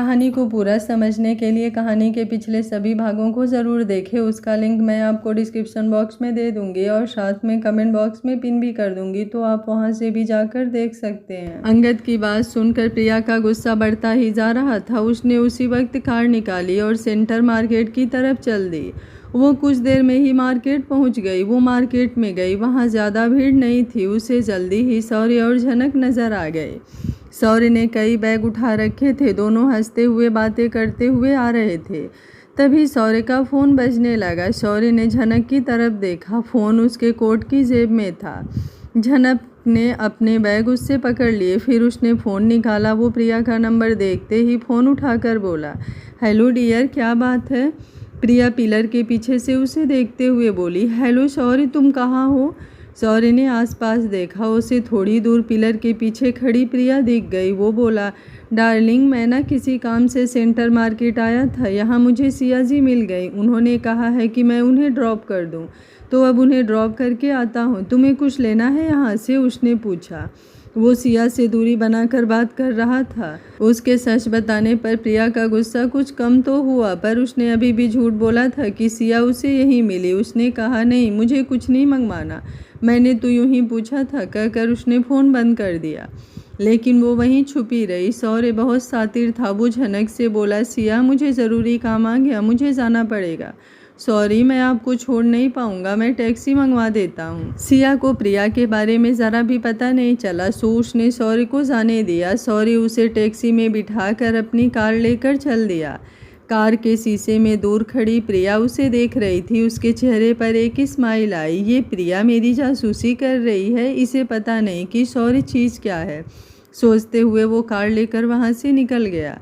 कहानी को पूरा समझने के लिए कहानी के पिछले सभी भागों को ज़रूर देखें। उसका लिंक मैं आपको डिस्क्रिप्शन बॉक्स में दे दूंगी और साथ में कमेंट बॉक्स में पिन भी कर दूंगी, तो आप वहां से भी जाकर देख सकते हैं। अंगद की बात सुनकर प्रिया का गुस्सा बढ़ता ही जा रहा था। उसने उसी वक्त कार निकाली और सेंटर मार्केट की तरफ चल दी। वो कुछ देर में ही मार्केट पहुंच गई। वो मार्केट में गई, वहाँ ज़्यादा भीड़ नहीं थी। उसे जल्दी ही शौर्य और झनक नज़र आ गए। शौर्य ने कई बैग उठा रखे थे। दोनों हंसते हुए बातें करते हुए आ रहे थे। तभी शौर्य का फ़ोन बजने लगा। शौर्य ने झनक की तरफ देखा। फ़ोन उसके कोट की जेब में था। झनक ने अपने बैग उससे पकड़ लिए। फिर उसने फ़ोन निकाला। वो प्रिया का नंबर देखते ही फ़ोन उठाकर बोला, हेलो डियर, क्या बात है? प्रिया पिलर के पीछे से उसे देखते हुए बोली, हेलो शौर्य, तुम कहाँ हो? शौर्य ने आसपास देखा। उसे थोड़ी दूर पिलर के पीछे खड़ी प्रिया दिख गई। वो बोला, डार्लिंग, मैं ना किसी काम से सेंटर मार्केट आया था। यहाँ मुझे सिया जी मिल गई। उन्होंने कहा है कि मैं उन्हें ड्रॉप कर दूँ, तो अब उन्हें ड्रॉप करके आता हूँ। तुम्हें कुछ लेना है यहाँ से? उसने पूछा। वो सिया से दूरी बनाकर बात कर रहा था। उसके सच बताने पर प्रिया का गुस्सा कुछ कम तो हुआ, पर उसने अभी भी झूठ बोला था कि सिया उसे यहीं मिली। उसने कहा, नहीं, मुझे कुछ नहीं मंगवाना, मैंने तो यूं ही पूछा था, कहकर उसने फ़ोन बंद कर दिया। लेकिन वो वहीं छुपी रही। शौर्य बहुत शातिर था। वो झनक से बोला, सिया, मुझे ज़रूरी काम आ गया, मुझे जाना पड़ेगा। सॉरी, मैं आपको छोड़ नहीं पाऊंगा, मैं टैक्सी मंगवा देता हूँ। सिया को प्रिया के बारे में ज़रा भी पता नहीं चला, सो उसने शौर्य को जाने दिया। शौर्य उसे टैक्सी में बिठाकर अपनी कार लेकर चल दिया। कार के शीशे में दूर खड़ी प्रिया उसे देख रही थी। उसके चेहरे पर एक स्माइल आई। ये प्रिया मेरी जासूसी कर रही है, इसे पता नहीं कि शौर्य चीज़ क्या है, सोचते हुए वो कार लेकर वहाँ से निकल गया।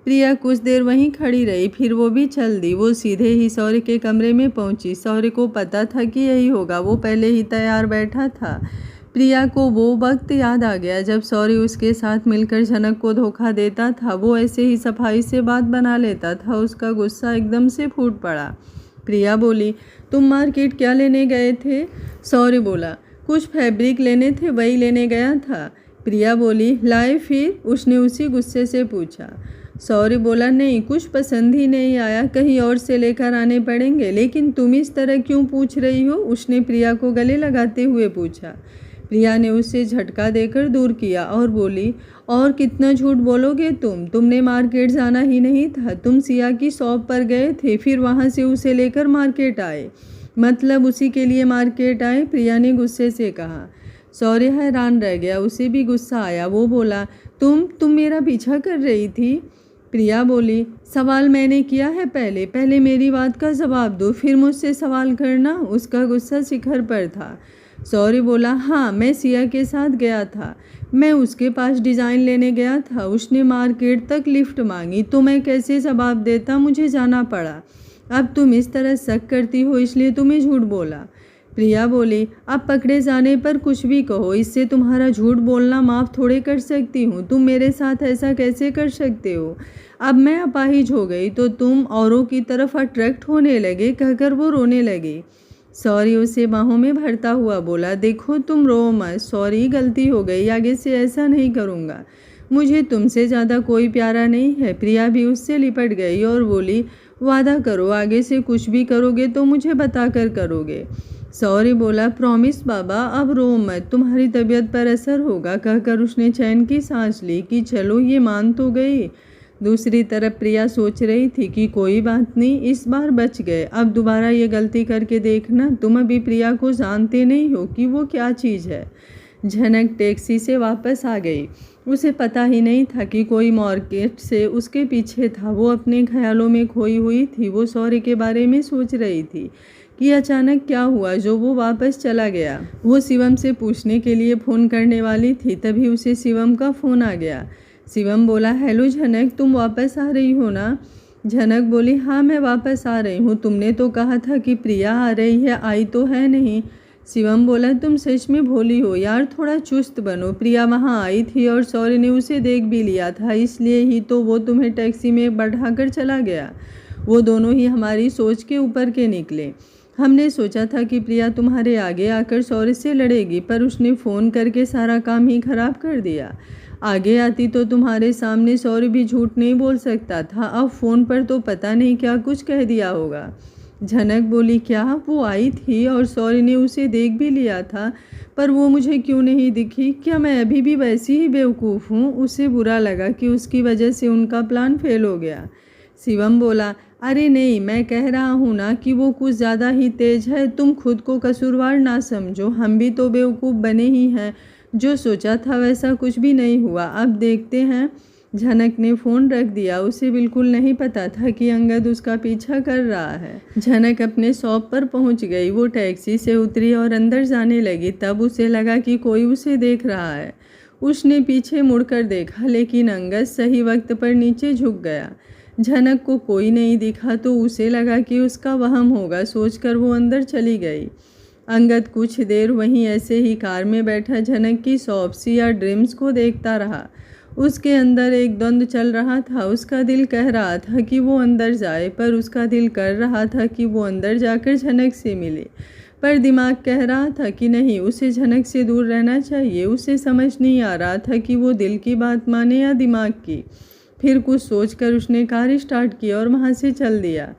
प्रिया कुछ देर वहीं खड़ी रही, फिर वो भी चल दी। वो सीधे ही शौर्य के कमरे में पहुंची। शौर्य को पता था कि यही होगा, वो पहले ही तैयार बैठा था। प्रिया को वो वक्त याद आ गया जब शौर्य उसके साथ मिलकर झनक को धोखा देता था। वो ऐसे ही सफाई से बात बना लेता था। उसका गुस्सा एकदम से फूट पड़ा। प्रिया बोली, तुम मार्केट क्या लेने गए थे? शौर्य बोला, कुछ फैब्रिक लेने थे, वही लेने गया था। प्रिया बोली, लाए फिर? उसने उसी गुस्से से पूछा। शौर्य बोला, नहीं, कुछ पसंद ही नहीं आया, कहीं और से लेकर आने पड़ेंगे। लेकिन तुम इस तरह क्यों पूछ रही हो? उसने प्रिया को गले लगाते हुए पूछा। प्रिया ने उसे झटका देकर दूर किया और बोली, और कितना झूठ बोलोगे तुमने मार्केट जाना ही नहीं था। तुम सिया की शॉप पर गए थे, फिर वहाँ से उसे लेकर मार्केट आए। मतलब उसी के लिए मार्केट आए? प्रिया ने गुस्से से कहा। शौर्य हैरान रह गया, उसे भी गुस्सा आया। वो बोला, तुम मेरा पीछा कर रही थी? प्रिया बोली, सवाल मैंने किया है? पहले मेरी बात का जवाब दो, फिर मुझसे सवाल करना। उसका गुस्सा शिखर पर था। शौर्य बोला, हाँ, मैं सिया के साथ गया था। मैं उसके पास डिज़ाइन लेने गया था। उसने मार्केट तक लिफ्ट मांगी, तो मैं कैसे जवाब देता? मुझे जाना पड़ा। अब तुम इस तरह शक करती हो, इसलिए तुम्हें झूठ बोला। प्रिया बोली, अब पकड़े जाने पर कुछ भी कहो, इससे तुम्हारा झूठ बोलना माफ़ थोड़े कर सकती हूँ। तुम मेरे साथ ऐसा कैसे कर सकते हो? अब मैं अपाहिज हो गई तो तुम औरों की तरफ अट्रैक्ट होने लगे, कहकर वो रोने लगी। सॉरी उसे बाहों में भरता हुआ बोला, देखो तुम रो मत, सॉरी, गलती हो गई, आगे से ऐसा नहीं करूँगा। मुझे तुमसे ज़्यादा कोई प्यारा नहीं है। प्रिया भी उससे लिपट गई और बोली, वादा करो, आगे से कुछ भी करोगे तो मुझे बता कर करोगे। सॉरी बोला, प्रॉमिस बाबा, अब रो मत, तुम्हारी तबीयत पर असर होगा, कहकर उसने चैन की सांस ली कि चलो ये मान तो गई। दूसरी तरफ प्रिया सोच रही थी कि कोई बात नहीं, इस बार बच गए, अब दोबारा ये गलती करके देखना। तुम अभी प्रिया को जानते नहीं हो कि वो क्या चीज़ है। झनक टैक्सी से वापस आ गई। उसे पता ही नहीं था कि कोई मार्केट से उसके पीछे था। वो अपने ख्यालों में खोई हुई थी। वो शौर्य के बारे में सोच रही थी कि अचानक क्या हुआ जो वो वापस चला गया। वो शिवम से पूछने के लिए फ़ोन करने वाली थी, तभी उसे शिवम का फ़ोन आ गया। शिवम बोला, हेलो झनक, तुम वापस आ रही हो ना? झनक बोली, हाँ, मैं वापस आ रही हूँ। तुमने तो कहा था कि प्रिया आ रही है, आई तो है नहीं। शिवम बोला, तुम सच में भोली हो यार, थोड़ा चुस्त बनो। प्रिया वहाँ आई थी और शौर्य ने उसे देख भी लिया था, इसलिए ही तो वो तुम्हें टैक्सी में बैठाकर चला गया। वो दोनों ही हमारी सोच के ऊपर के निकले। हमने सोचा था कि प्रिया तुम्हारे आगे आकर शौर्य से लड़ेगी, पर उसने फ़ोन करके सारा काम ही खराब कर दिया। आगे आती तो तुम्हारे सामने सौर्य भी झूठ नहीं बोल सकता था, अब फ़ोन पर तो पता नहीं क्या कुछ कह दिया होगा। झनक बोली, क्या वो आई थी और सौर्य ने उसे देख भी लिया था, पर वो मुझे क्यों नहीं दिखी? क्या मैं अभी भी वैसी ही बेवकूफ़ हूँ? उसे बुरा लगा कि उसकी वजह से उनका प्लान फेल हो गया। शिवम बोला, अरे नहीं, मैं कह रहा हूँ ना कि वो कुछ ज़्यादा ही तेज है। तुम खुद को कसूरवार ना समझो, हम भी तो बेवकूफ़ बने ही हैं। जो सोचा था वैसा कुछ भी नहीं हुआ, अब देखते हैं। झनक ने फ़ोन रख दिया। उसे बिल्कुल नहीं पता था कि अंगद उसका पीछा कर रहा है। झनक अपने शॉप पर पहुंच गई। वो टैक्सी से उतरी और अंदर जाने लगी। तब उसे लगा कि कोई उसे देख रहा है। उसने पीछे मुड़कर देखा, लेकिन अंगद सही वक्त पर नीचे झुक गया। झनक को कोई नहीं दिखा तो उसे लगा कि उसका वहम होगा। सोचकर वो अंदर चली गई। अंगद कुछ देर वहीं ऐसे ही कार में बैठा झनक की शॉप्स या ड्रीम्स को देखता रहा। उसके अंदर एक द्वंद्व चल रहा था। उसका दिल कह रहा था कि वो अंदर जाए, पर उसका दिल कर रहा था कि वो अंदर जाकर झनक से मिले, पर दिमाग कह रहा था कि नहीं, उसे झनक से दूर रहना चाहिए। उसे समझ नहीं आ रहा था कि वो दिल की बात माने या दिमाग की। फिर कुछ सोचकर उसने कार स्टार्ट की और वहाँ से चल दिया।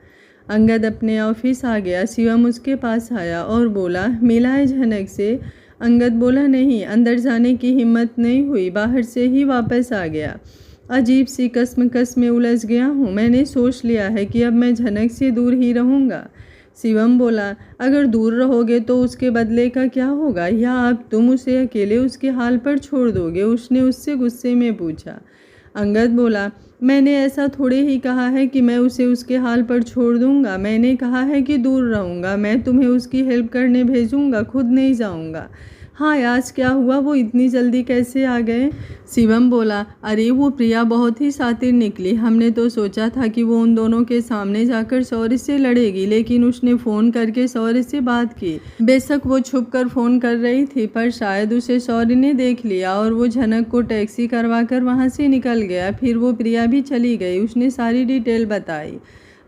अंगद अपने ऑफिस आ गया। शिवम उसके पास आया और बोला, मिला है झनक से? अंगद बोला, नहीं, अंदर जाने की हिम्मत नहीं हुई, बाहर से ही वापस आ गया। अजीब सी कसमकस में उलझ गया हूँ। मैंने सोच लिया है कि अब मैं झनक से दूर ही रहूँगा। शिवम बोला, अगर दूर रहोगे तो उसके बदले का क्या होगा, या अब तुम उसे अकेले उसके हाल पर छोड़ दोगे? उसने उससे गुस्से में पूछा। अंगद बोला, मैंने ऐसा थोड़े ही कहा है कि मैं उसे उसके हाल पर छोड़ दूंगा। मैंने कहा है कि दूर रहूंगा। मैं तुम्हें उसकी हेल्प करने भेजूंगा, खुद नहीं जाऊंगा। हाँ, आज क्या हुआ? वो इतनी जल्दी कैसे आ गए? शिवम बोला, अरे वो प्रिया बहुत ही शातिर निकली। हमने तो सोचा था कि वो उन दोनों के सामने जाकर सौर्य से लड़ेगी, लेकिन उसने फ़ोन करके सौर्य से बात की। बेशक वो छुप कर फ़ोन कर रही थी, पर शायद उसे सौर्य ने देख लिया और वो झनक को टैक्सी करवा कर वहाँ से निकल गया। फिर वो प्रिया भी चली गई। उसने सारी डिटेल बताई।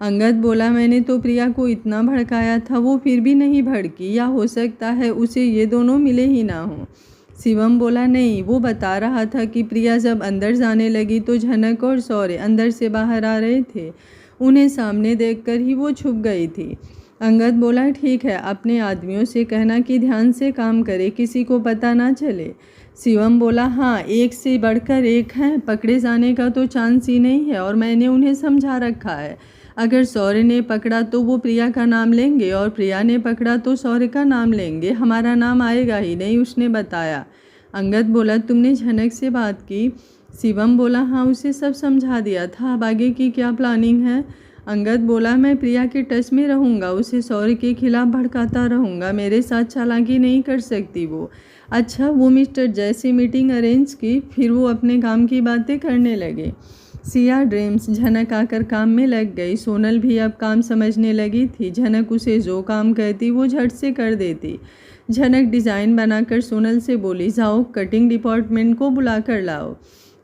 अंगद बोला, मैंने तो प्रिया को इतना भड़काया था, वो फिर भी नहीं भड़की, या हो सकता है उसे ये दोनों मिले ही ना हों। शिवम बोला, नहीं, वो बता रहा था कि प्रिया जब अंदर जाने लगी तो झनक और सौर्य अंदर से बाहर आ रहे थे। उन्हें सामने देखकर ही वो छुप गई थी। अंगद बोला, ठीक है, अपने आदमियों से कहना कि ध्यान से काम करे, किसी को पता ना चले। शिवम बोला, हाँ, एक से बढ़कर एक है, पकड़े जाने का तो चांस ही नहीं है, और मैंने उन्हें समझा रखा है। अगर सौर्य ने पकड़ा तो वो प्रिया का नाम लेंगे, और प्रिया ने पकड़ा तो सौर्य का नाम लेंगे, हमारा नाम आएगा ही नहीं, उसने बताया। अंगद बोला, तुमने झनक से बात की? शिवम बोला, हाँ, उसे सब समझा दिया था। अब आगे की क्या प्लानिंग है? अंगद बोला, मैं प्रिया के टच में रहूँगा, उसे सौर्य के खिलाफ भड़काता रहूँगा। मेरे साथ चालाकी नहीं कर सकती वो। अच्छा, वो मिस्टर जय से मीटिंग अरेंज की। फिर वो अपने काम की बातें करने लगे। सिया ड्रीम्स। झनक आकर काम में लग गई। सोनल भी अब काम समझने लगी थी। झनक उसे जो काम कहती वो झट से कर देती। झनक डिज़ाइन बनाकर सोनल से बोली, जाओ कटिंग डिपार्टमेंट को बुला कर लाओ।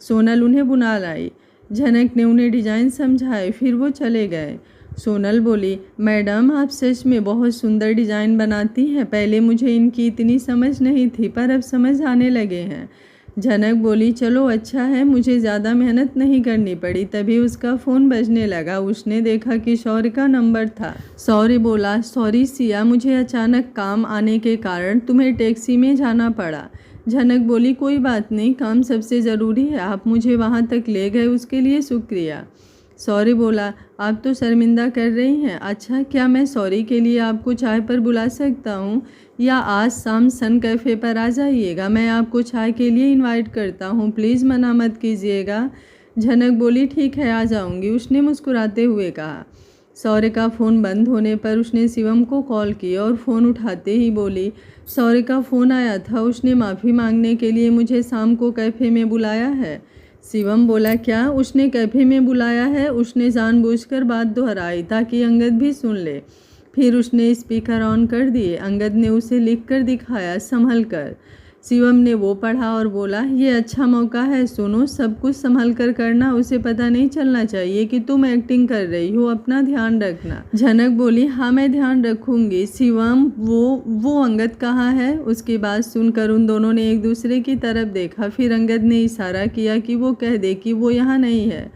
सोनल उन्हें बुला लाई। झनक ने उन्हें डिज़ाइन समझाए, फिर वो चले गए। सोनल बोली, मैडम, आप सच में बहुत सुंदर डिज़ाइन बनाती हैं। पहले मुझे इनकी इतनी समझ नहीं थी, पर अब समझ आने लगे हैं। झनक बोली, चलो अच्छा है, मुझे ज़्यादा मेहनत नहीं करनी पड़ी। तभी उसका फ़ोन बजने लगा। उसने देखा कि शौर्य का नंबर था। शौर्य बोला, सॉरी सिया, मुझे अचानक काम आने के कारण तुम्हें टैक्सी में जाना पड़ा। झनक बोली, कोई बात नहीं, काम सबसे ज़रूरी है, आप मुझे वहाँ तक ले गए उसके लिए शुक्रिया। सॉरी बोला, आप तो शर्मिंदा कर रही हैं। अच्छा, क्या मैं सॉरी के लिए आपको चाय पर बुला सकता हूँ, या आज शाम सन कैफ़े पर आ जाइएगा, मैं आपको चाय के लिए इनवाइट करता हूँ, प्लीज़ मना मत कीजिएगा। झनक बोली, ठीक है, आ जाऊँगी, उसने मुस्कुराते हुए कहा। सौर्य का फ़ोन बंद होने पर उसने शिवम को कॉल की और फ़ोन उठाते ही बोली, सौर्य का फ़ोन आया था, उसने माफ़ी मांगने के लिए मुझे शाम को कैफ़े में बुलाया है। शिवम बोला, क्या उसने कैफ़े में बुलाया है? उसने जानबूझकर बात दोहराई ताकि अंगद भी सुन ले। फिर उसने स्पीकर ऑन कर दिए। अंगद ने उसे लिख कर दिखाया, संभल कर। शिवम ने वो पढ़ा और बोला, ये अच्छा मौका है, सुनो, सब कुछ संभल कर करना, उसे पता नहीं चलना चाहिए कि तुम एक्टिंग कर रही हो, अपना ध्यान रखना। झनक बोली, हाँ मैं ध्यान रखूंगी। शिवम, वो अंगद कहाँ है? उसकी बात सुनकर उन दोनों ने एक दूसरे की तरफ देखा। फिर अंगद ने इशारा किया कि वो कह दे कि वो यहाँ नहीं है।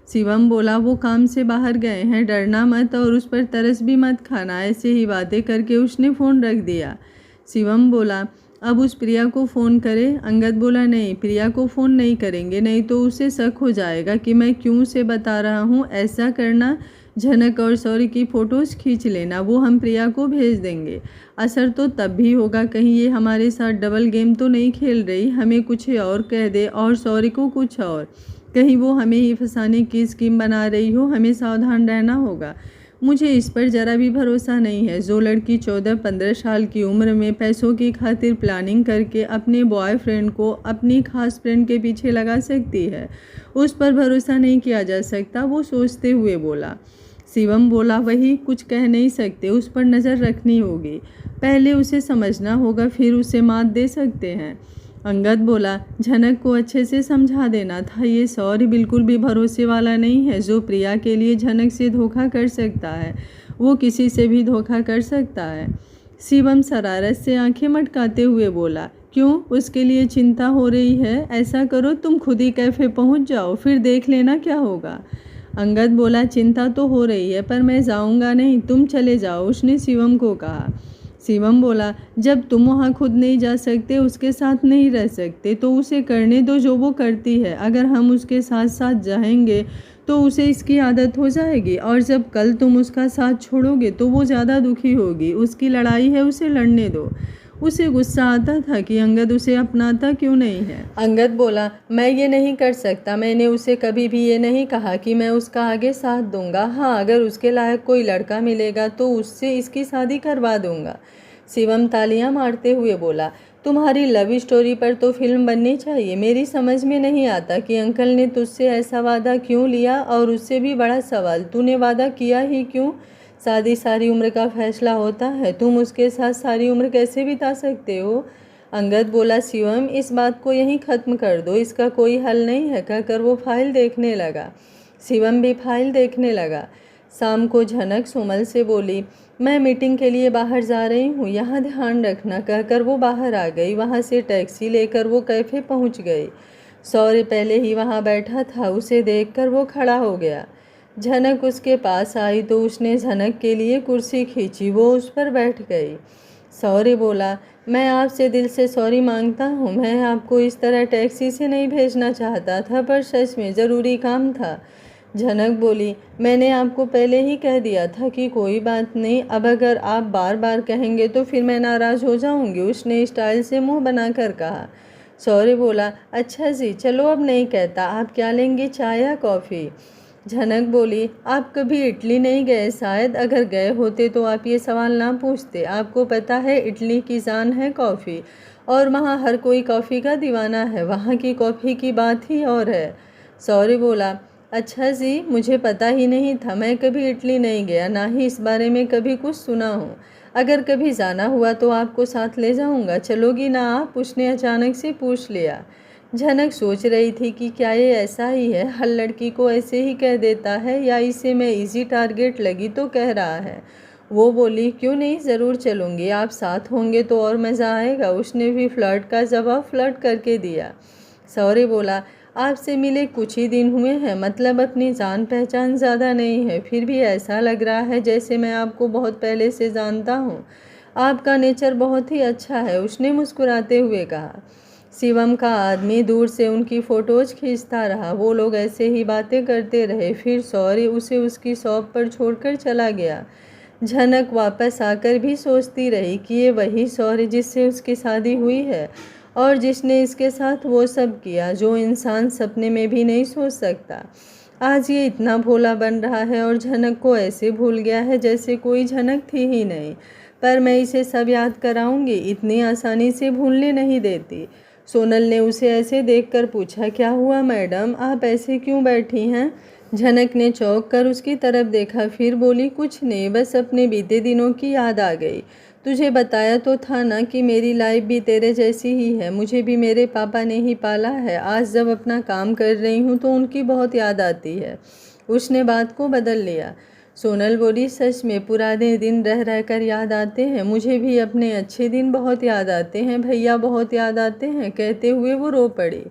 शिवम बोला, वो काम से बाहर गए हैं, डरना मत और उस पर तरस भी मत खाना। ऐसे ही बातें करके उसने फ़ोन रख दिया। शिवम बोला, अब उस प्रिया को फ़ोन करें? अंगद बोला, नहीं, प्रिया को फ़ोन नहीं करेंगे, नहीं तो उसे शक हो जाएगा कि मैं क्यों उसे बता रहा हूँ। ऐसा करना, झनक और सौरी की फ़ोटोज़ खींच लेना, वो हम प्रिया को भेज देंगे। असर तो तब भी होगा, कहीं ये हमारे साथ डबल गेम तो नहीं खेल रही, हमें कुछ और कह दे और सौरी को कुछ और, कहीं वो हमें ही फंसाने की स्कीम बना रही हो। हमें सावधान रहना होगा। मुझे इस पर ज़रा भी भरोसा नहीं है। जो लड़की 14-15 साल की उम्र में पैसों की खातिर प्लानिंग करके अपने बॉयफ्रेंड को अपनी खास फ्रेंड के पीछे लगा सकती है, उस पर भरोसा नहीं किया जा सकता। वो सोचते हुए बोला। शिवम बोला, वही, कुछ कह नहीं सकते, उस पर नज़र रखनी होगी, पहले उसे समझना होगा, फिर उसे मात दे सकते हैं। अंगद बोला, झनक को अच्छे से समझा देना था, ये सौरी बिल्कुल भी भरोसे वाला नहीं है। जो प्रिया के लिए झनक से धोखा कर सकता है, वो किसी से भी धोखा कर सकता है। शिवम शरारत से आंखें मटकाते हुए बोला, क्यों, उसके लिए चिंता हो रही है? ऐसा करो, तुम खुद ही कैफ़े पहुंच जाओ, फिर देख लेना क्या होगा। अंगद बोला, चिंता तो हो रही है, पर मैं जाऊंगा नहीं, तुम चले जाओ, उसने शिवम को कहा। शिवम बोला, जब तुम वहाँ खुद नहीं जा सकते, उसके साथ नहीं रह सकते, तो उसे करने दो जो वो करती है। अगर हम उसके साथ साथ जाएंगे तो उसे इसकी आदत हो जाएगी, और जब कल तुम उसका साथ छोड़ोगे तो वो ज़्यादा दुखी होगी। उसकी लड़ाई है, उसे लड़ने दो। उसे गुस्सा आता था कि अंगद उसे अपनाता क्यों नहीं है। अंगद बोला, मैं ये नहीं कर सकता, मैंने उसे कभी भी ये नहीं कहा कि मैं उसका आगे साथ दूंगा। हाँ, अगर उसके लायक कोई लड़का मिलेगा तो उससे इसकी शादी करवा दूंगा। शिवम तालियां मारते हुए बोला, तुम्हारी लव स्टोरी पर तो फिल्म बननी चाहिए। मेरी समझ में नहीं आता कि अंकल ने तुझसे ऐसा वादा क्यों लिया, और उससे भी बड़ा सवाल, तूने वादा किया ही क्यों? शादी सारी उम्र का फैसला होता है, तुम उसके साथ सारी उम्र कैसे बिता सकते हो? अंगद बोला, शिवम, इस बात को यहीं ख़त्म कर दो, इसका कोई हल नहीं है, कहकर वो फाइल देखने लगा। शिवम भी फाइल देखने लगा। शाम को झनक सुमल से बोली, मैं मीटिंग के लिए बाहर जा रही हूँ, यहाँ ध्यान रखना, कहकर वो बाहर आ गई। वहाँ से टैक्सी लेकर वो कैफ़े पहुँच गई। सौर्य पहले ही वहाँ बैठा था, उसे देखकर वो खड़ा हो गया। झनक उसके पास आई तो उसने झनक के लिए कुर्सी खींची, वो उस पर बैठ गई। सौर्य बोला, मैं आपसे दिल से सॉरी मांगता हूँ, मैं आपको इस तरह टैक्सी से नहीं भेजना चाहता था, पर सच में ज़रूरी काम था। झनक बोली, मैंने आपको पहले ही कह दिया था कि कोई बात नहीं, अब अगर आप बार बार कहेंगे तो फिर मैं नाराज़ हो जाऊंगी, उसने स्टाइल से मुंह बनाकर कहा। सौर्य बोला, अच्छा जी, चलो अब नहीं कहता, आप क्या लेंगे, चाय या कॉफ़ी? झनक बोली, आप कभी इटली नहीं गए शायद, अगर गए होते तो आप ये सवाल ना पूछते। आपको पता है इटली की जान है कॉफ़ी, और वहाँ हर कोई कॉफ़ी का दीवाना है, वहाँ की कॉफ़ी की बात ही और है। सौर्य बोला, अच्छा जी, मुझे पता ही नहीं था, मैं कभी इटली नहीं गया, ना ही इस बारे में कभी कुछ सुना हूँ। अगर कभी जाना हुआ तो आपको साथ ले जाऊँगा, चलोगी ना आप? उसने अचानक से पूछ लिया। झनक सोच रही थी कि क्या ये ऐसा ही है, हर लड़की को ऐसे ही कह देता है, या इसे मैं इजी टारगेट लगी तो कह रहा है। वो बोली, क्यों नहीं, ज़रूर चलूँगी, आप साथ होंगे तो और मज़ा आएगा। उसने भी फ्लर्ट का जवाब फ्लर्ट करके दिया। सौर्य बोला, आपसे मिले कुछ ही दिन हुए हैं, मतलब अपनी जान पहचान ज़्यादा नहीं है, फिर भी ऐसा लग रहा है जैसे मैं आपको बहुत पहले से जानता हूँ। आपका नेचर बहुत ही अच्छा है, उसने मुस्कुराते हुए कहा। शिवम का आदमी दूर से उनकी फ़ोटोज़ खींचता रहा। वो लोग ऐसे ही बातें करते रहे। फिर सौर्य उसे उसकी शॉप पर छोड़कर चला गया। झनक वापस आकर भी सोचती रही कि ये वही सौर्य जिससे उसकी शादी हुई है, और जिसने इसके साथ वो सब किया जो इंसान सपने में भी नहीं सोच सकता। आज ये इतना भोला बन रहा है और झनक को ऐसे भूल गया है जैसे कोई झनक थी ही नहीं। पर मैं इसे सब याद कराऊंगी, इतनी आसानी से भूलने नहीं देती। सोनल ने उसे ऐसे देखकर पूछा, क्या हुआ मैडम, आप ऐसे क्यों बैठी हैं? झनक ने चौंक कर उसकी तरफ देखा, फिर बोली, कुछ नहीं, बस अपने बीते दिनों की याद आ गई। तुझे बताया तो था ना कि मेरी लाइफ भी तेरे जैसी ही है, मुझे भी मेरे पापा ने ही पाला है। आज जब अपना काम कर रही हूँ तो उनकी बहुत याद आती है। उसने बात को बदल लिया। सोनल बोली, सच में पुराने दिन रह रह कर याद आते हैं, मुझे भी अपने अच्छे दिन बहुत याद आते हैं, भैया बहुत याद आते हैं। कहते हुए वो रो पड़ी।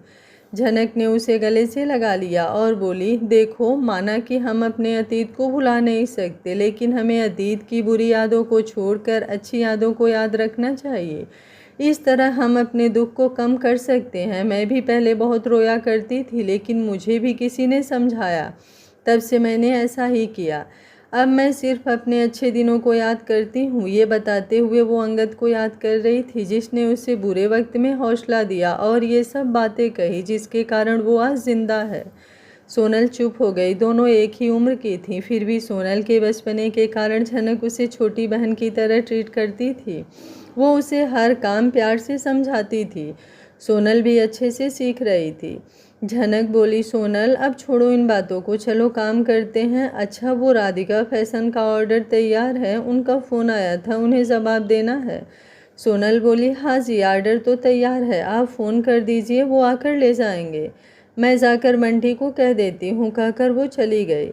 झनक ने उसे गले से लगा लिया और बोली, देखो, माना कि हम अपने अतीत को भुला नहीं सकते, लेकिन हमें अतीत की बुरी यादों को छोड़कर अच्छी यादों को याद रखना चाहिए। इस तरह हम अपने दुख को कम कर सकते हैं। मैं भी पहले बहुत रोया करती थी, लेकिन मुझे भी किसी ने समझाया, तब से मैंने ऐसा ही किया। अब मैं सिर्फ अपने अच्छे दिनों को याद करती हूँ। ये बताते हुए वो अंगद को याद कर रही थी, जिसने उसे बुरे वक्त में हौसला दिया और ये सब बातें कही जिसके कारण वो आज जिंदा है। सोनल चुप हो गई। दोनों एक ही उम्र की थीं, फिर भी सोनल के बचपने के कारण झनक उसे छोटी बहन की तरह ट्रीट करती थी। वो उसे हर काम प्यार से समझाती थी। सोनल भी अच्छे से सीख रही थी। झनक बोली, सोनल अब छोड़ो इन बातों को, चलो काम करते हैं। अच्छा, वो राधिका फैशन का ऑर्डर तैयार है, उनका फ़ोन आया था, उन्हें जवाब देना है। सोनल बोली, हाँ जी, ऑर्डर तो तैयार है, आप फ़ोन कर दीजिए, वो आकर ले जाएंगे। मैं जाकर बंटी को कह देती हूँ, कहकर वो चली गई।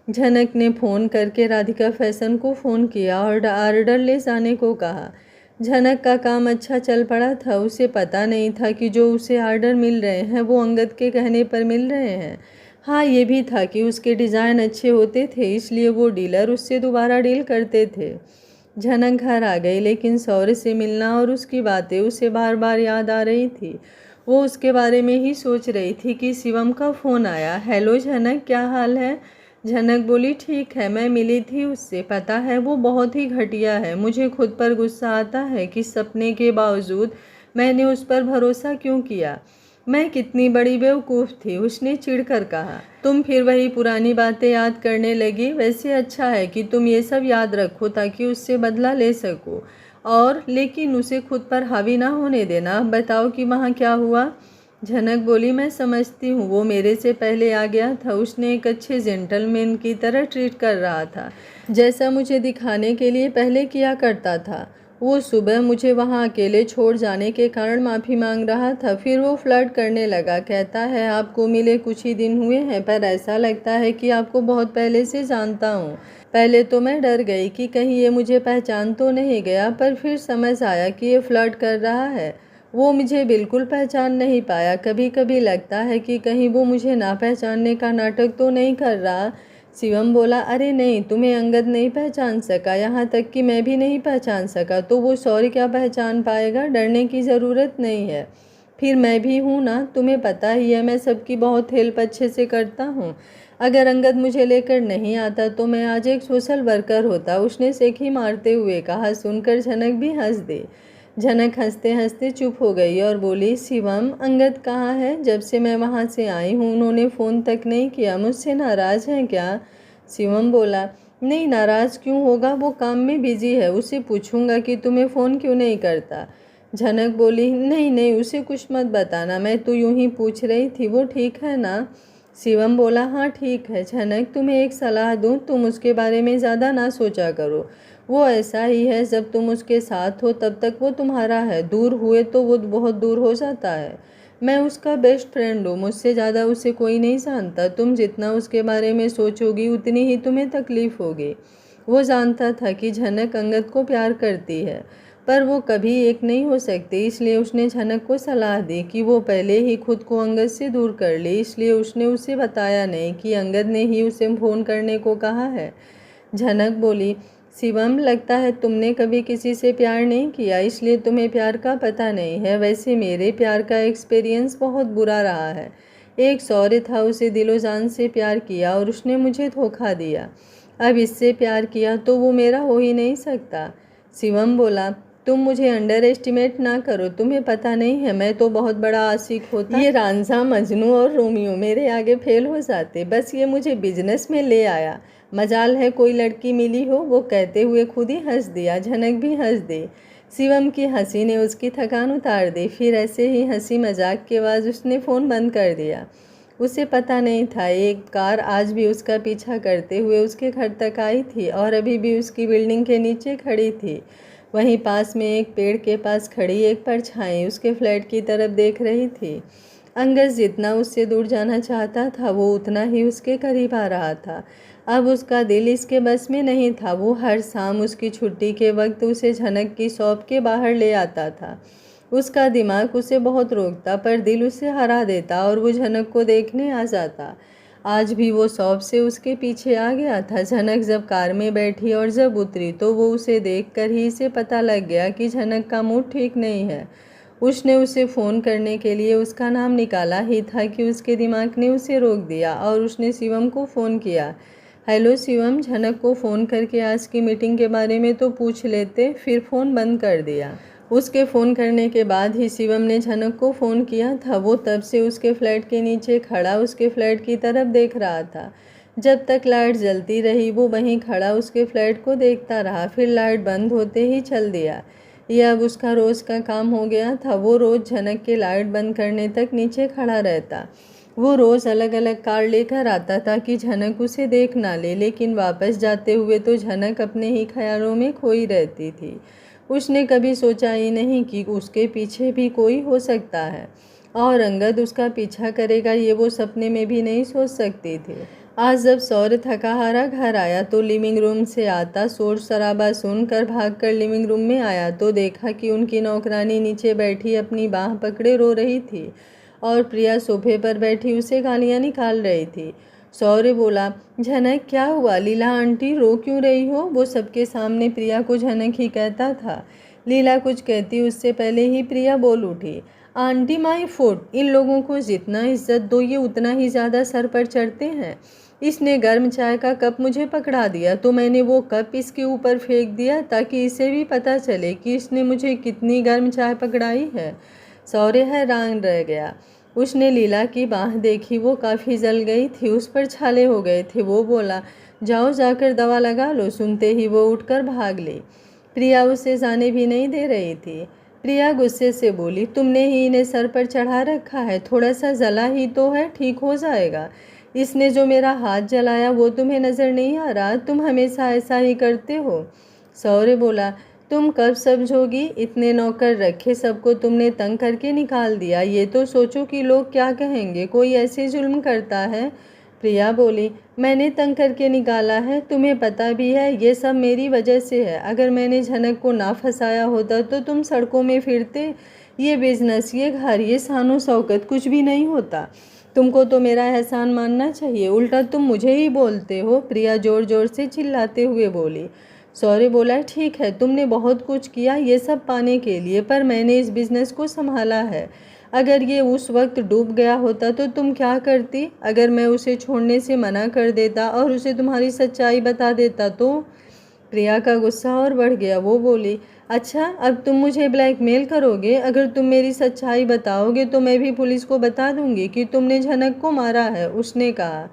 झनक ने फ़ोन करके राधिका फैशन को फ़ोन किया और ऑर्डर ले जाने को कहा। झनक का काम अच्छा चल पड़ा था। उसे पता नहीं था कि जो उसे ऑर्डर मिल रहे हैं वो अंगद के कहने पर मिल रहे हैं। हाँ, ये भी था कि उसके डिज़ाइन अच्छे होते थे, इसलिए वो डीलर उससे दोबारा डील करते थे। झनक घर आ गई, लेकिन सौर्य से मिलना और उसकी बातें उसे बार बार याद आ रही थी। वो उसके बारे में ही सोच रही थी कि शिवम का फ़ोन आया। हेलो झनक, क्या हाल है? झनक बोली, ठीक है, मैं मिली थी उससे। पता है, वो बहुत ही घटिया है। मुझे खुद पर गुस्सा आता है कि सपने के बावजूद मैंने उस पर भरोसा क्यों किया। मैं कितनी बड़ी बेवकूफ़ थी। उसने चिढ़कर कहा। तुम फिर वही पुरानी बातें याद करने लगी। वैसे अच्छा है कि तुम ये सब याद रखो ताकि उससे बदला ले सको, और लेकिन उसे खुद पर हावी ना होने देना। अब बताओ कि वहाँ क्या हुआ? झनक बोली, मैं समझती हूँ, वो मेरे से पहले आ गया था। उसने एक अच्छे जेंटलमैन की तरह ट्रीट कर रहा था, जैसा मुझे दिखाने के लिए पहले किया करता था। वो सुबह मुझे वहाँ अकेले छोड़ जाने के कारण माफ़ी मांग रहा था, फिर वो फ्लर्ट करने लगा। कहता है, आपको मिले कुछ ही दिन हुए हैं, पर ऐसा लगता है कि आपको बहुत पहले से जानता हूँ। पहले तो मैं डर गई कि कहीं ये मुझे पहचान तो नहीं गया, पर फिर समझ आया कि ये फ्लर्ट कर रहा है। वो मुझे बिल्कुल पहचान नहीं पाया। कभी कभी लगता है कि कहीं वो मुझे ना पहचानने का नाटक तो नहीं कर रहा। शिवम बोला, अरे नहीं, तुम्हें अंगद नहीं पहचान सका, यहाँ तक कि मैं भी नहीं पहचान सका, तो वो सॉरी क्या पहचान पाएगा? डरने की ज़रूरत नहीं है। फिर मैं भी हूँ ना, तुम्हें पता ही है, मैं सबकी बहुत हेल्प अच्छे से करता हूँ। अगर अंगद मुझे लेकर नहीं आता तो मैं आज एक सोशल वर्कर होता। उसने सेखी मारते हुए कहा। सुनकर झनक भी हंस दी। झनक हंसते हंसते चुप हो गई और बोली, शिवम, अंगद कहाँ है? जब से मैं वहाँ से आई हूँ उन्होंने फ़ोन तक नहीं किया। मुझसे नाराज़ हैं क्या? शिवम बोला, नहीं, नाराज़ क्यों होगा, वो काम में बिजी है। उसे पूछूंगा कि तुम्हें फ़ोन क्यों नहीं करता। झनक बोली, नहीं नहीं, उसे कुछ मत बताना, मैं तो यूं ही पूछ रही थी। वो ठीक है ना? शिवम बोला, हाँ ठीक है। झनक, तुम्हें एक सलाह दूँ, तुम उसके बारे में ज़्यादा ना सोचा करो। वो ऐसा ही है, जब तुम उसके साथ हो तब तक वो तुम्हारा है, दूर हुए तो वो बहुत दूर हो जाता है। मैं उसका बेस्ट फ्रेंड हूँ, मुझसे ज़्यादा उसे कोई नहीं जानता। तुम जितना उसके बारे में सोचोगी उतनी ही तुम्हें तकलीफ़ होगी। वो जानता था कि झनक अंगद को प्यार करती है, पर वो कभी एक नहीं हो सकती, इसलिए उसने झनक को सलाह दी कि वो पहले ही खुद को अंगद से दूर कर ले। इसलिए उसने उसे बताया नहीं कि अंगद ने ही उसे फ़ोन करने को कहा है। झनक बोली, शिवम, लगता है तुमने कभी किसी से प्यार नहीं किया, इसलिए तुम्हें प्यार का पता नहीं है। वैसे मेरे प्यार का एक्सपीरियंस बहुत बुरा रहा है। एक सौर्य था, उसे दिलो जान से प्यार किया और उसने मुझे धोखा दिया। अब इससे प्यार किया तो वो मेरा हो ही नहीं सकता। शिवम बोला, तुम मुझे अंडर एस्टिमेट ना करो, तुम्हें पता नहीं है, मैं तो बहुत बड़ा आशिक होता। ये रांझा, मजनू और रोमियो मेरे आगे फेल हो जाते। बस ये मुझे बिजनेस में ले आया। मजाल है कोई लड़की मिली हो। वो कहते हुए खुद ही हंस दिया। झनक भी हंस दी। शिवम की हंसी ने उसकी थकान उतार दी। फिर ऐसे ही हंसी मजाक के बाद उसने फ़ोन बंद कर दिया। उसे पता नहीं था, एक कार आज भी उसका पीछा करते हुए उसके घर तक आई थी और अभी भी उसकी बिल्डिंग के नीचे खड़ी थी। वहीं पास में एक पेड़ के पास खड़ी एक परछाई उसके फ्लैट की तरफ देख रही थी। अंगद जितना उससे दूर जाना चाहता था वो उतना ही उसके करीब आ रहा था। अब उसका दिल इसके बस में नहीं था। वो हर शाम उसकी छुट्टी के वक्त उसे झनक की शॉप के बाहर ले आता था। उसका दिमाग उसे बहुत रोकता पर दिल उसे हरा देता और वो झनक को देखने आ जाता। आज भी वो शॉप से उसके पीछे आ गया था। झनक जब कार में बैठी और जब उतरी तो वो उसे देखकर ही इसे पता लग गया कि झनक का मूड ठीक नहीं है। उसने उसे फ़ोन करने के लिए उसका नाम निकाला ही था कि उसके दिमाग ने उसे रोक दिया और उसने शिवम को फ़ोन किया। हेलो शिवम, झनक को फ़ोन करके आज की मीटिंग के बारे में तो पूछ लेते। फिर फ़ोन बंद कर दिया। उसके फ़ोन करने के बाद ही शिवम ने झनक को फ़ोन किया था। वो तब से उसके फ्लैट के नीचे खड़ा उसके फ्लैट की तरफ देख रहा था। जब तक लाइट जलती रही वो वहीं खड़ा उसके फ्लैट को देखता रहा। फिर लाइट बंद होते ही चल दिया। यह अब उसका रोज़ का काम हो गया था। वो रोज़ झनक के लाइट बंद करने तक नीचे खड़ा रहता। वो रोज़ अलग अलग कार लेकर आता ताकि झनक उसे देख ना ले, लेकिन वापस जाते हुए तो झनक अपने ही ख्यालों में खोई रहती थी। उसने कभी सोचा ही नहीं कि उसके पीछे भी कोई हो सकता है और अंगद उसका पीछा करेगा, ये वो सपने में भी नहीं सोच सकती थी। आज जब सौर्य थका हारा घर आया तो लिविंग रूम से आता शोर शराबा सुनकर भागकर लिविंग रूम में आया तो देखा कि उनकी नौकरानी नीचे बैठी अपनी बाह पकड़े रो रही थी और प्रिया सोफे पर बैठी उसे गालियाँ निकाल रही थी। सौर्य बोला, झनक क्या हुआ? लीला आंटी रो क्यों रही हो? वो सबके सामने प्रिया को झनक ही कहता था। लीला कुछ कहती उससे पहले ही प्रिया बोल उठी, आंटी माई फुट, इन लोगों को जितना इज्जत दो ये उतना ही ज़्यादा सर पर चढ़ते हैं। इसने गर्म चाय का कप मुझे पकड़ा दिया तो मैंने वो कप इसके ऊपर फेंक दिया ताकि इसे भी पता चले कि इसने मुझे कितनी गर्म चाय पकड़ाई है। सौर्य हैरान रह गया। उसने लीला की बाह देखी, वो काफ़ी जल गई थी, उस पर छाले हो गए थे। वो बोला, जाओ जाकर दवा लगा लो। सुनते ही वो उठकर भाग ली। प्रिया उसे जाने भी नहीं दे रही थी। प्रिया गुस्से से बोली, तुमने ही इन्हें सर पर चढ़ा रखा है, थोड़ा सा जला ही तो है, ठीक हो जाएगा। इसने जो मेरा हाथ जलाया वो तुम्हें नज़र नहीं आ रहा? तुम हमेशा ऐसा ही करते हो। सौर्य बोला, तुम कब समझोगी? इतने नौकर रखे, सबको तुमने तंग करके निकाल दिया। ये तो सोचो कि लोग क्या कहेंगे, कोई ऐसे जुल्म करता है। प्रिया बोली, मैंने तंग करके निकाला है? तुम्हें पता भी है ये सब मेरी वजह से है। अगर मैंने झनक को ना फंसाया होता तो तुम सड़कों में फिरते। ये बिजनेस, ये घर, ये शानो शौकत कुछ भी नहीं होता। तुमको तो मेरा एहसान मानना चाहिए, उल्टा तुम मुझे ही बोलते हो। प्रिया जोर जोर से चिल्लाते हुए बोली। सौर्य बोला, ठीक है, तुमने बहुत कुछ किया ये सब पाने के लिए, पर मैंने इस बिज़नेस को संभाला है। अगर ये उस वक्त डूब गया होता तो तुम क्या करती? अगर मैं उसे छोड़ने से मना कर देता और उसे तुम्हारी सच्चाई बता देता तो? प्रिया का गुस्सा और बढ़ गया। वो बोली, अच्छा अब तुम मुझे ब्लैकमेल करोगे? अगर तुम मेरी सच्चाई बताओगे तो मैं भी पुलिस को बता दूंगी कि तुमने झनक को मारा है, उसने कहा।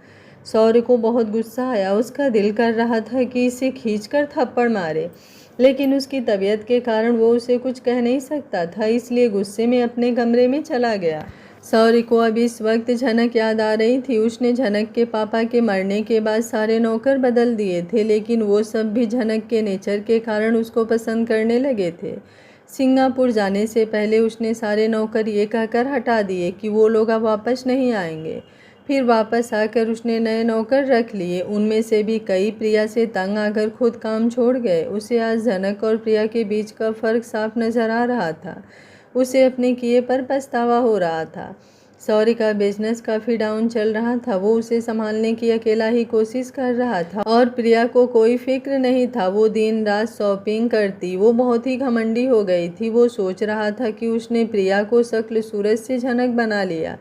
सौर्य को बहुत गुस्सा आया। उसका दिल कर रहा था कि इसे खींचकर थप्पड़ मारे, लेकिन उसकी तबीयत के कारण वो उसे कुछ कह नहीं सकता था, इसलिए गुस्से में अपने कमरे में चला गया। सौर्य को अब इस वक्त झनक याद आ रही थी। उसने झनक के पापा के मरने के बाद सारे नौकर बदल दिए थे, लेकिन वो सब भी झनक के नेचर के कारण उसको पसंद करने लगे थे। सिंगापुर जाने से पहले उसने सारे नौकर ये कहकर हटा दिए कि वो लोग अब वापस नहीं आएंगे। फिर वापस आकर उसने नए नौकर रख लिए। उनमें से भी कई प्रिया से तंग आकर खुद काम छोड़ गए। उसे आज झनक और प्रिया के बीच का फ़र्क साफ नज़र आ रहा था। उसे अपने किए पर पछतावा हो रहा था। सौर्य का बिजनेस काफ़ी डाउन चल रहा था। वो उसे संभालने की अकेला ही कोशिश कर रहा था और प्रिया को कोई फिक्र नहीं था। वो दिन रात शॉपिंग करती। वो बहुत ही घमंडी हो गई थी। वो सोच रहा था कि उसने प्रिया को शक्ल सूरत से झनक बना लिया,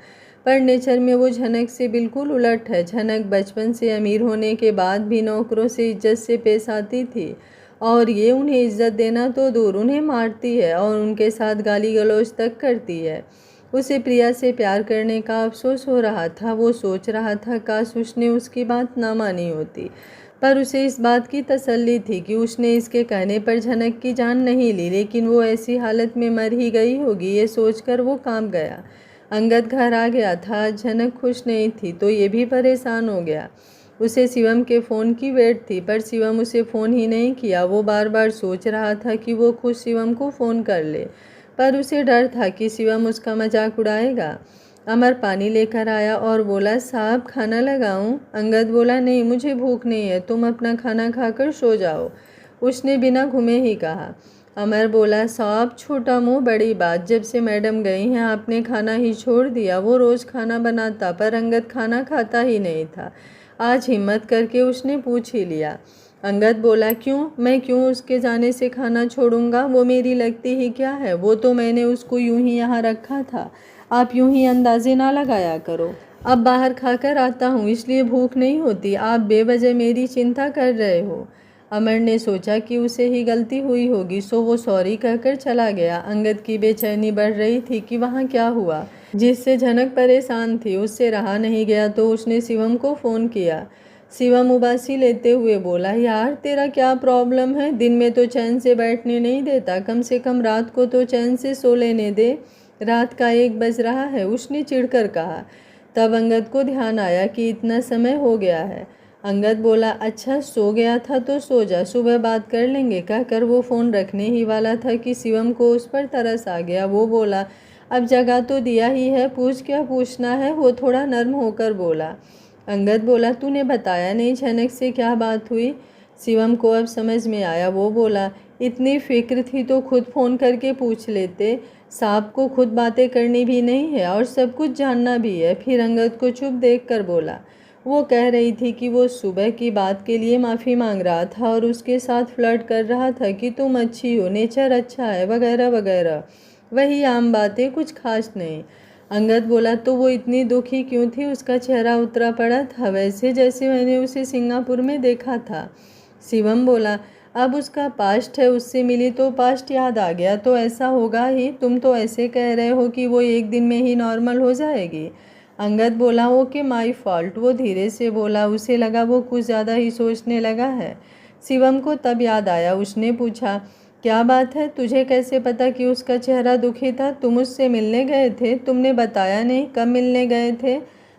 पर नेचर में वो झनक से बिल्कुल उलट है। झनक बचपन से अमीर होने के बाद भी नौकरों से इज्जत से पेश आती थी और ये उन्हें इज्जत देना तो दूर, उन्हें मारती है और उनके साथ गाली गलौज तक करती है। उसे प्रिया से प्यार करने का अफसोस हो रहा था। वो सोच रहा था काश उसने उसकी बात ना मानी होती, पर उसे इस बात की तसल्ली थी कि उसने इसके कहने पर झनक की जान नहीं ली, लेकिन वो ऐसी हालत में मर ही गई होगी, ये सोचकर वो कांप गया। अंगद घर आ गया था। झनक खुश नहीं थी तो ये भी परेशान हो गया। उसे शिवम के फ़ोन की वेट थी, पर शिवम उसे फ़ोन ही नहीं किया। वो बार बार सोच रहा था कि वो खुद शिवम को फ़ोन कर ले, पर उसे डर था कि शिवम उसका मजाक उड़ाएगा। अमर पानी लेकर आया और बोला, साहब खाना लगाऊं? अंगद बोला, नहीं, मुझे भूख नहीं है, तुम अपना खाना खाकर सो जाओ। उसने बिना घूमे ही कहा। अमर बोला, साहब छोटा मुंह बड़ी बात, जब से मैडम गई हैं आपने खाना ही छोड़ दिया। वो रोज़ खाना बनाता, पर अंगद खाना खाता ही नहीं था। आज हिम्मत करके उसने पूछ ही लिया। अंगद बोला, क्यों? मैं क्यों उसके जाने से खाना छोड़ूंगा? वो मेरी लगती ही क्या है? वो तो मैंने उसको यूं ही यहाँ रखा था। आप यूं ही अंदाजे ना लगाया करो। अब बाहर खाकर आता हूँ, इसलिए भूख नहीं होती। आप बेवजह मेरी चिंता कर रहे हो। अमर ने सोचा कि उसे ही गलती हुई होगी, सो वो सॉरी कहकर चला गया। अंगद की बेचैनी बढ़ रही थी कि वहाँ क्या हुआ। जिससे झनक परेशान थी, उससे रहा नहीं गया तो उसने शिवम को फ़ोन किया। शिवम उबासी लेते हुए बोला, यार तेरा क्या प्रॉब्लम है? दिन में तो चैन से बैठने नहीं देता, कम से कम रात को तो चैन से सो लेने दे। रात का 1 बज रहा है, उसने चिढ़कर कहा। तब अंगद को ध्यान आया कि इतना समय हो गया है। अंगद बोला, अच्छा सो गया था तो सो जा, सुबह बात कर लेंगे। कहकर वो फ़ोन रखने ही वाला था कि शिवम को उस पर तरस आ गया। वो बोला, अब जगह तो दिया ही है, पूछ क्या पूछना है? वो थोड़ा नर्म होकर बोला। अंगद बोला, तूने बताया नहीं झनक से क्या बात हुई? शिवम को अब समझ में आया। वो बोला, इतनी फिक्र थी तो खुद फ़ोन करके पूछ लेते। सांप को खुद बातें करनी भी नहीं है और सब कुछ जानना भी है। फिर अंगद को चुप देख कर बोला, वो कह रही थी कि वो सुबह की बात के लिए माफ़ी मांग रहा था और उसके साथ फ्लर्ट कर रहा था कि तुम अच्छी हो, नेचर अच्छा है, वगैरह वगैरह। वही आम बातें, कुछ खास नहीं। अंगद बोला, तो वो इतनी दुखी क्यों थी? उसका चेहरा उतरा पड़ा था, वैसे जैसे मैंने उसे सिंगापुर में देखा था। शिवम बोला, अब उसका पास्ट है, उससे मिली तो पास्ट याद आ गया, तो ऐसा होगा ही। तुम तो ऐसे कह रहे हो कि वो एक दिन में ही नॉर्मल हो जाएगी। अंगद बोला, ओके माई फॉल्ट। वो धीरे से बोला, उसे लगा वो कुछ ज़्यादा ही सोचने लगा है। शिवम को तब याद आया। उसने पूछा, क्या बात है? तुझे कैसे पता कि उसका चेहरा दुखी था? तुम उससे मिलने गए थे? तुमने बताया नहीं, कब मिलने गए थे?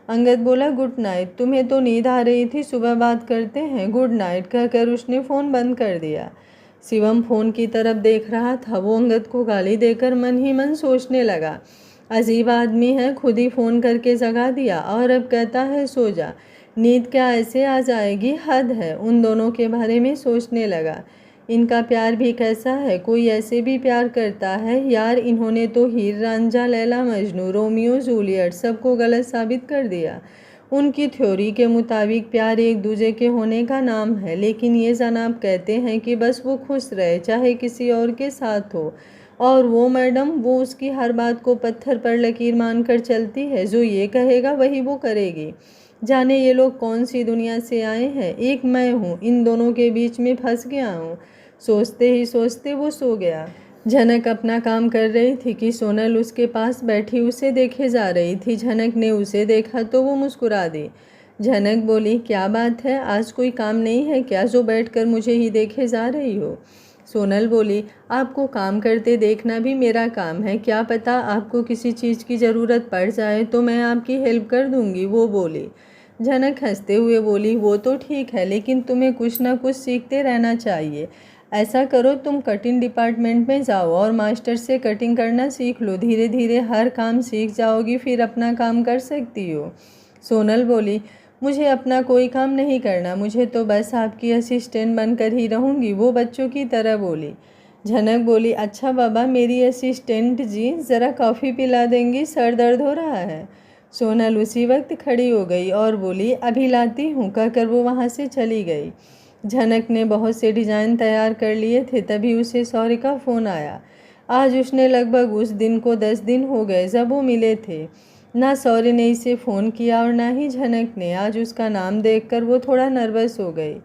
अंगद बोला, गुड नाइट। तुम्हें तो नींद आ रही थी, सुबह बात करते हैं। गुड नाइट कहकर उसने फ़ोन बंद कर दिया। शिवम फ़ोन की तरफ देख रहा था। वो अंगद को गाली देकर मन ही मन सोचने लगा, अजीब आदमी है, खुद ही फ़ोन करके जगा दिया और अब कहता है सो जा। नींद क्या ऐसे आ जाएगी? हद है। उन दोनों के बारे में सोचने लगा। इनका प्यार भी कैसा है? कोई ऐसे भी प्यार करता है? यार इन्होंने तो हीर रांझा, लैला मजनू, रोमियो जूलियट सबको गलत साबित कर दिया। उनकी थ्योरी के मुताबिक प्यार एक दूजे के होने का नाम है, लेकिन ये जनाब कहते हैं कि बस वो खुश रहे, चाहे किसी और के साथ हो। और वो मैडम, वो उसकी हर बात को पत्थर पर लकीर मानकर चलती है। जो ये कहेगा वही वो करेगी। जाने ये लोग कौन सी दुनिया से आए हैं। एक मैं हूँ, इन दोनों के बीच में फंस गया हूँ। सोचते ही सोचते वो सो गया। झनक अपना काम कर रही थी कि सोनल उसके पास बैठी उसे देखे जा रही थी। झनक ने उसे देखा तो वो मुस्कुरा दी। झनक बोली, क्या बात है, आज कोई काम नहीं है क्या जो बैठकर मुझे ही देखे जा रही हो? सोनल बोली, आपको काम करते देखना भी मेरा काम है। क्या पता आपको किसी चीज़ की ज़रूरत पड़ जाए तो मैं आपकी हेल्प कर दूंगी, वो बोली। झनक हंसते हुए बोली, वो तो ठीक है, लेकिन तुम्हें कुछ ना कुछ सीखते रहना चाहिए। ऐसा करो, तुम कटिंग डिपार्टमेंट में जाओ और मास्टर से कटिंग करना सीख लो। धीरे धीरे हर काम सीख जाओगी, फिर अपना काम कर सकती हो। सोनल बोली, मुझे अपना कोई काम नहीं करना, मुझे तो बस आपकी असिस्टेंट बनकर ही रहूँगी, वो बच्चों की तरह बोली। झनक बोली, अच्छा बाबा, मेरी असिस्टेंट जी, ज़रा कॉफ़ी पिला देंगी, सर दर्द हो रहा है। सोनल उसी वक्त खड़ी हो गई और बोली, अभी लाती हूँ कहकर वो वहाँ से चली गई। झनक ने बहुत से डिज़ाइन तैयार कर लिए थे, तभी उसे सौर्य का फ़ोन आया। आज उसने लगभग उस दिन को 10 दिन हो गए जब वो मिले थे। ना सौर्य ने इसे फ़ोन किया और ना ही झनक ने। आज उसका नाम देखकर वो थोड़ा नर्वस हो गई।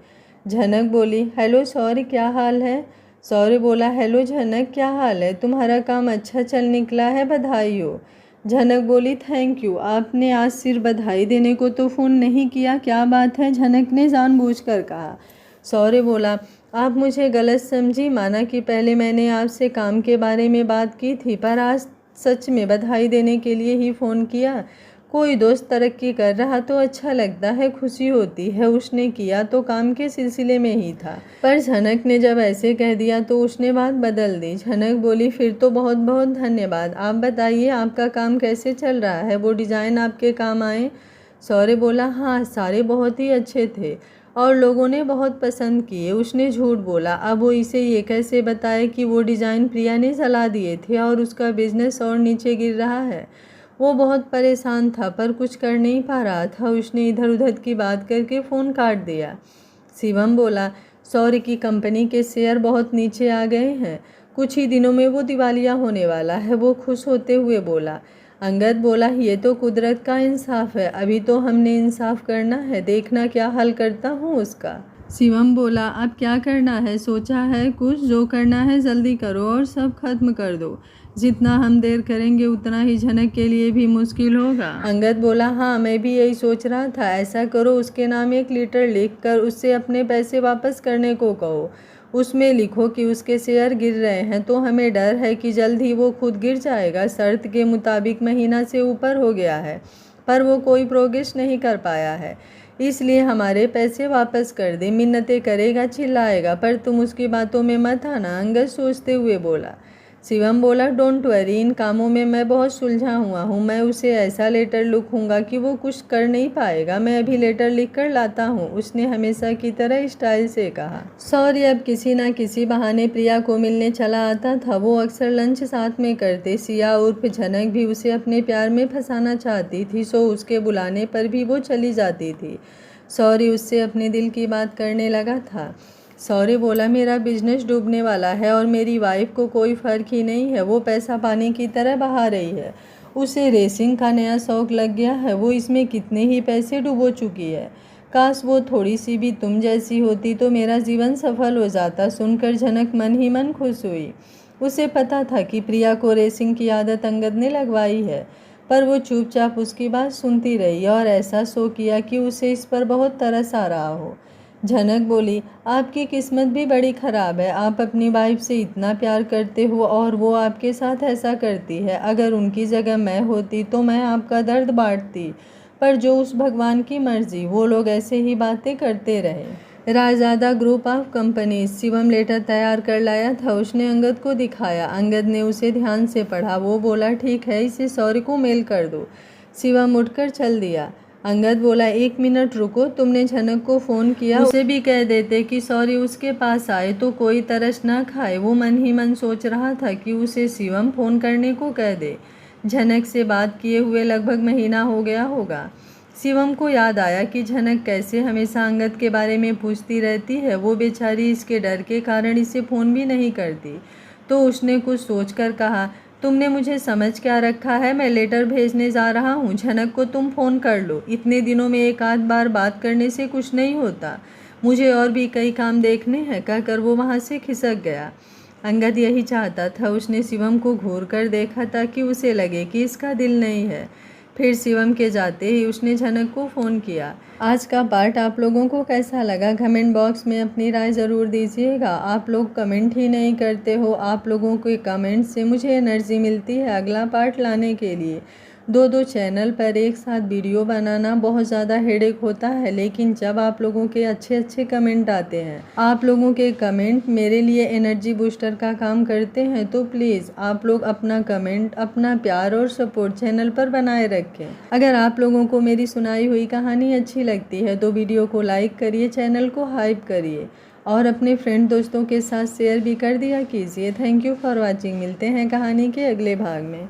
झनक बोली, हेलो सौर्य, क्या हाल है? सौर्य बोला, हेलो झनक, क्या हाल है? तुम्हारा काम अच्छा चल निकला है, बधाई हो। झनक बोली, थैंक यू। आपने आज सिर्फ बधाई देने को तो फ़ोन नहीं किया, क्या बात है? झनक ने जानबूझकर कहा। सौर्य बोला, आप मुझे गलत समझी। माना कि पहले मैंने आपसे काम के बारे में बात की थी, पर आज सच में बधाई देने के लिए ही फ़ोन किया। कोई दोस्त तरक्की कर रहा तो अच्छा लगता है, खुशी होती है। उसने किया तो काम के सिलसिले में ही था, पर झनक ने जब ऐसे कह दिया तो उसने बात बदल दी। झनक बोली, फिर तो बहुत बहुत धन्यवाद। आप बताइए आपका काम कैसे चल रहा है? वो डिज़ाइन आपके काम आए? सौर्य बोला, हाँ सारे बहुत ही अच्छे थे और लोगों ने बहुत पसंद किए। उसने झूठ बोला। अब वो इसे ये कैसे बताए कि वो डिज़ाइन प्रिया ने सलाह दिए थे और उसका बिजनेस और नीचे गिर रहा है। वो बहुत परेशान था पर कुछ कर नहीं पा रहा था। उसने इधर उधर की बात करके फ़ोन काट दिया। शिवम बोला, सौर्य की कंपनी के शेयर बहुत नीचे आ गए हैं, कुछ ही दिनों में वो दिवालिया होने वाला है। वो खुश होते हुए बोला। अंगद बोला, ये तो कुदरत का इंसाफ है, अभी तो हमने इंसाफ करना है, देखना क्या हल करता हूँ उसका। शिवम बोला, अब क्या करना है? सोचा है कुछ? जो करना है जल्दी करो और सब खत्म कर दो। जितना हम देर करेंगे उतना ही झनक के लिए भी मुश्किल होगा। अंगद बोला, हाँ मैं भी यही सोच रहा था। ऐसा करो, उसके नाम एक लेटर लिख कर उससे अपने पैसे वापस करने को कहो। उसमें लिखो कि उसके शेयर गिर रहे हैं तो हमें डर है कि जल्द ही वो खुद गिर जाएगा। शर्त के मुताबिक महीना से ऊपर हो गया है पर वो कोई प्रोग्रेस नहीं कर पाया है, इसलिए हमारे पैसे वापस कर दे। मिन्नतें करेगा, चिल्लाएगा, पर तुम उसकी बातों में मत आना। अंगद सोचते हुए बोला। शिवम बोला, डोंट वरी, इन कामों में मैं बहुत सुलझा हुआ हूँ। मैं उसे ऐसा लेटर लिखूंगा कि वो कुछ कर नहीं पाएगा। मैं अभी लेटर लिख कर लाता हूँ, उसने हमेशा की तरह स्टाइल से कहा। सौर्य अब किसी न किसी बहाने प्रिया को मिलने चला आता था। वो अक्सर लंच साथ में करते। सिया उर्फ झनक भी उसे अपने प्यार में फंसाना चाहती थी, सो उसके बुलाने पर भी वो चली जाती थी। सौर्य उससे अपने दिल की बात करने लगा था। सौर्य बोला, मेरा बिजनेस डूबने वाला है और मेरी वाइफ को कोई फ़र्क ही नहीं है। वो पैसा पानी की तरह बहा रही है। उसे रेसिंग का नया शौक लग गया है। वो इसमें कितने ही पैसे डुबो चुकी है। काश वो थोड़ी सी भी तुम जैसी होती तो मेरा जीवन सफल हो जाता। सुनकर झनक मन ही मन खुश हुई। उसे पता था कि प्रिया को रेसिंग की आदत अंगद ने लगवाई है, पर वो चुपचाप उसकी बात सुनती रही और ऐसा शो किया कि उसे इस पर बहुत तरस आ रहा हो। झनक बोली, आपकी किस्मत भी बड़ी ख़राब है। आप अपनी वाइफ से इतना प्यार करते हो और वो आपके साथ ऐसा करती है। अगर उनकी जगह मैं होती तो मैं आपका दर्द बांटती, पर जो उस भगवान की मर्जी, वो लोग ऐसे ही बातें करते रहे। Raizada group of companies. Shivam letter तैयार कर लाया था। उसने अंगद को दिखाया। अंगद ने उसे ध्यान से पढ़ा। वो बोला, ठीक है, इसे सौर्य को मेल कर दो। शिवम उठकर चल दिया। अंगद बोला, एक मिनट रुको, तुमने झनक को फ़ोन किया? उसे भी कह देते कि सौर्य उसके पास आए तो कोई तरस ना खाए। वो मन ही मन सोच रहा था कि उसे शिवम फ़ोन करने को कह दे। झनक से बात किए हुए लगभग महीना हो गया होगा। शिवम को याद आया कि झनक कैसे हमेशा अंगद के बारे में पूछती रहती है। वो बेचारी इसके डर के कारण इसे फ़ोन भी नहीं करती। तो उसने कुछ सोचकर कहा, तुमने मुझे समझ क्या रखा है? मैं लेटर भेजने जा रहा हूँ, झनक को तुम फ़ोन कर लो। इतने दिनों में एक आध बार बात करने से कुछ नहीं होता। मुझे और भी कई काम देखने हैं, कहकर वो वहाँ से खिसक गया। अंगद यही चाहता था। उसने शिवम को घूर कर देखा ताकि उसे लगे कि इसका दिल नहीं है। फिर शिवम के जाते ही उसने झनक को फ़ोन किया। आज का पार्ट आप लोगों को कैसा लगा? कमेंट बॉक्स में अपनी राय ज़रूर दीजिएगा। आप लोग कमेंट ही नहीं करते हो। आप लोगों के कमेंट से मुझे एनर्जी मिलती है अगला पार्ट लाने के लिए। दो चैनल पर एक साथ वीडियो बनाना बहुत ज़्यादा हेडेक होता है, लेकिन जब आप लोगों के अच्छे कमेंट आते हैं, आप लोगों के कमेंट मेरे लिए एनर्जी बूस्टर का काम करते हैं। तो प्लीज़ आप लोग अपना कमेंट, अपना प्यार और सपोर्ट चैनल पर बनाए रखें। अगर आप लोगों को मेरी सुनाई हुई कहानी अच्छी लगती है तो वीडियो को लाइक करिए, चैनल को हाइप करिए और अपने फ्रेंड दोस्तों के साथ शेयर भी कर दिया कीजिए। Thank you for watching. मिलते हैं कहानी के अगले भाग में।